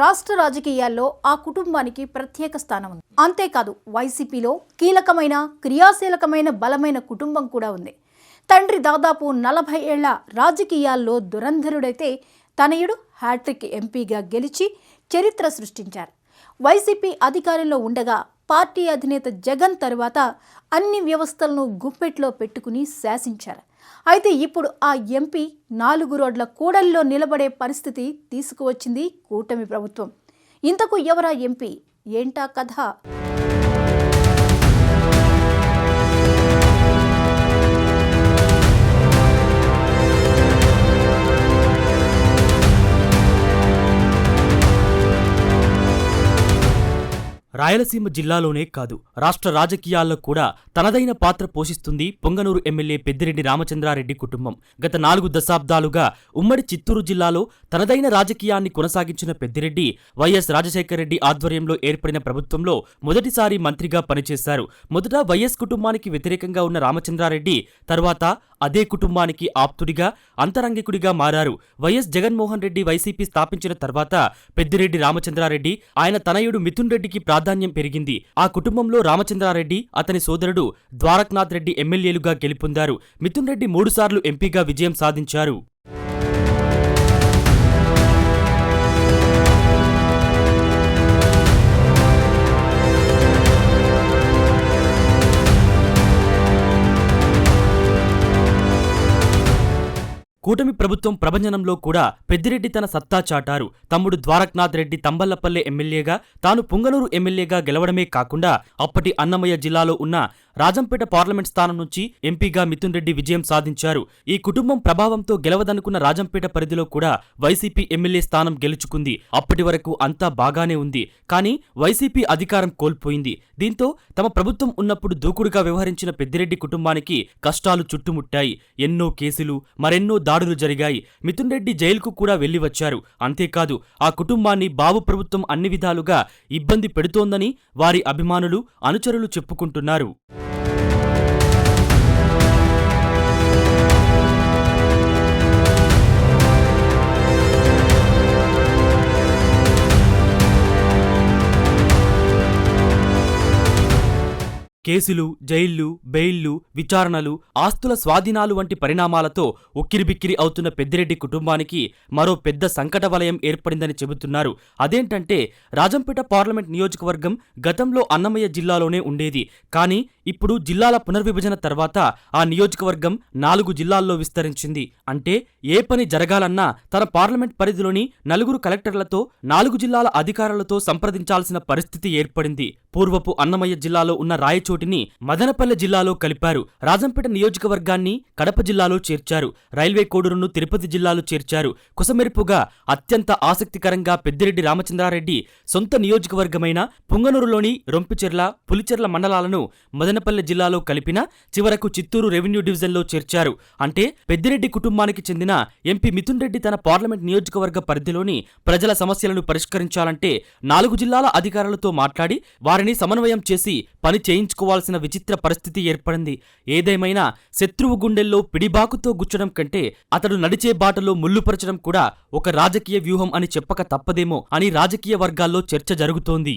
రాష్ట్ర రాజకీయాల్లో ఆ కుటుంబానికి ప్రత్యేక స్థానం ఉంది. అంతేకాదు వైసీపీలో కీలకమైన క్రియాశీలకమైన బలమైన కుటుంబం కూడా ఉంది. తండ్రి దాదాపు 40 ఏళ్ల రాజకీయాల్లో దురంధరుడైతే తనయుడు హ్యాట్రిక్ ఎంపీగా గెలిచి చరిత్ర సృష్టించారు. వైసీపీ అధికారంలో ఉండగా పార్టీ అధినేత జగన్ తరువాత అన్ని వ్యవస్థలను గుప్పెట్లో పెట్టుకుని శాసించారు. అయితే ఇప్పుడు ఆ ఎంపీ 4 రోడ్ల కూడలిలో నిలబడే పరిస్థితి తీసుకువచ్చింది కూటమి ప్రభుత్వం. ఇంతకు ఎవరా ఎంపీ, ఏంటా కథ? రాయలసీమ జిల్లాలోనే కాదు, రాష్ట్ర రాజకీయాల్లో కూడా తనదైన పాత్ర పోషిస్తుంది పొంగనూరు ఎమ్మెల్యే పెద్దిరెడ్డి రామచంద్రారెడ్డి కుటుంబం. గత 4 దశాబ్దాలుగా ఉమ్మడి చిత్తూరు జిల్లాలో తనదైన రాజకీయాన్ని కొనసాగించిన పెద్దిరెడ్డి వైఎస్ రాజశేఖరరెడ్డి ఆధ్వర్యంలో ఏర్పడిన ప్రభుత్వంలో మొదటిసారి మంత్రిగా పనిచేశారు. మొదట వైఎస్ కుటుంబానికి వ్యతిరేకంగా ఉన్న రామచంద్రారెడ్డి తర్వాత అదే కుటుంబానికి ఆప్తుడిగా, అంతరంగికుడిగా మారారు. వైఎస్ జగన్మోహన్ రెడ్డి వైసీపీ స్థాపించిన తర్వాత పెద్దిరెడ్డి రామచంద్రారెడ్డి, ఆయన తనయుడు మిథున్ రెడ్డికి ప్రాధాన్యం పెరిగింది. ఆ కుటుంబంలో రామచంద్రారెడ్డి, అతని సోదరుడు ద్వారకనాథ్ రెడ్డి ఎమ్మెల్యేలుగా గెలుపొందారు. మిథున్ రెడ్డి 3 సార్లు ఎంపీగా విజయం సాధించారు. కూటమి ప్రభుత్వం ప్రభంజనంలో కూడా పెద్దిరెడ్డి తన సత్తా చాటారు. తమ్ముడు ద్వారకనాథ్ రెడ్డి తంబళ్లపల్లె ఎమ్మెల్యేగా, తాను పుంగనూరు ఎమ్మెల్యేగా గెలవడమే కాకుండా అప్పటి అన్నమయ్య జిల్లాలో ఉన్న రాజంపేట పార్లమెంట్ స్థానం నుంచి ఎంపీగా మిథున్ రెడ్డి విజయం సాధించారు. ఈ కుటుంబం ప్రభావంతో గెలవదనుకున్న రాజంపేట పరిధిలో కూడా వైసీపీ ఎమ్మెల్యే స్థానం గెలుచుకుంది. అప్పటి వరకు అంతా బాగానే ఉంది. కానీ వైసీపీ అధికారం కోల్పోయింది. దీంతో తమ ప్రభుత్వం ఉన్నప్పుడు దూకుడుగా వ్యవహరించిన పెద్దిరెడ్డి కుటుంబానికి కష్టాలు చుట్టుముట్టాయి. ఎన్నో కేసులు, మరెన్నో దాడులు జరిగాయి. మిథున్ రెడ్డి జైలుకు కూడా వెళ్లి వచ్చారు. అంతేకాదు, ఆ కుటుంబాన్ని బాబు ప్రభుత్వం అన్ని విధాలుగా ఇబ్బంది పెడుతోందని వారి అభిమానులు, అనుచరులు చెప్పుకుంటున్నారు. కేసులు, జైళ్లు, బెయిళ్లు, విచారణలు, ఆస్తుల స్వాధీనాలు వంటి పరిణామాలతో ఉక్కిరిబిక్కిరి అవుతున్న పెద్దిరెడ్డి కుటుంబానికి మరో పెద్ద సంకట వలయం ఏర్పడిందని చెబుతున్నారు. అదేంటంటే, రాజంపేట పార్లమెంట్ నియోజకవర్గం గతంలో అన్నమయ్య జిల్లాలోనే ఉండేది. కానీ ఇప్పుడు జిల్లాల పునర్విభజన తర్వాత ఆ నియోజకవర్గం 4 జిల్లాల్లో విస్తరించింది. అంటే ఏ పని జరగాలన్నా తన పార్లమెంట్ పరిధిలోని 4 కలెక్టర్లతో, 4 జిల్లాల అధికారులతో సంప్రదించాల్సిన పరిస్థితి ఏర్పడింది. పూర్వపు అన్నమయ్య జిల్లాలో ఉన్న రాయచోటిని మదనపల్లె జిల్లాలో కలిపారు. రాజంపేట నియోజకవర్గాన్ని కడప జిల్లాలో చేర్చారు. రైల్వే కోడూరును తిరుపతి జిల్లాలో చేర్చారు. కుసమెరుపుగా అత్యంత ఆసక్తికరంగా పెద్దిరెడ్డి రామచంద్రారెడ్డి సొంత నియోజకవర్గమైన పుంగనూరులోని రొంపిచెర్ల, పులిచెర్ల మండలాలను మదనపల్లె జిల్లాలో కలిపిన చివరకు చిత్తూరు రెవెన్యూ డివిజన్లో చేర్చారు. అంటే పెద్దిరెడ్డి కుటుంబానికి చెందిన ఎంపీ మిథున్ రెడ్డి తన పార్లమెంట్ నియోజకవర్గ పరిధిలోని ప్రజల సమస్యలను పరిష్కరించాలంటే 4 జిల్లాల అధికారులతో మాట్లాడి వారిని సమన్వయం చేసి పని చేయించుకోవాల్సిన విచిత్ర పరిస్థితి ఏర్పడింది. ఏదేమైనా శత్రువు గుండెల్లో పిడిబాకుతో గుచ్చడం కంటే అతడు నడిచే బాటలో ముల్లుపరచడం కూడా ఒక రాజకీయ వ్యూహం అని చెప్పక తప్పదేమో అని రాజకీయ వర్గాల్లో చర్చ జరుగుతోంది.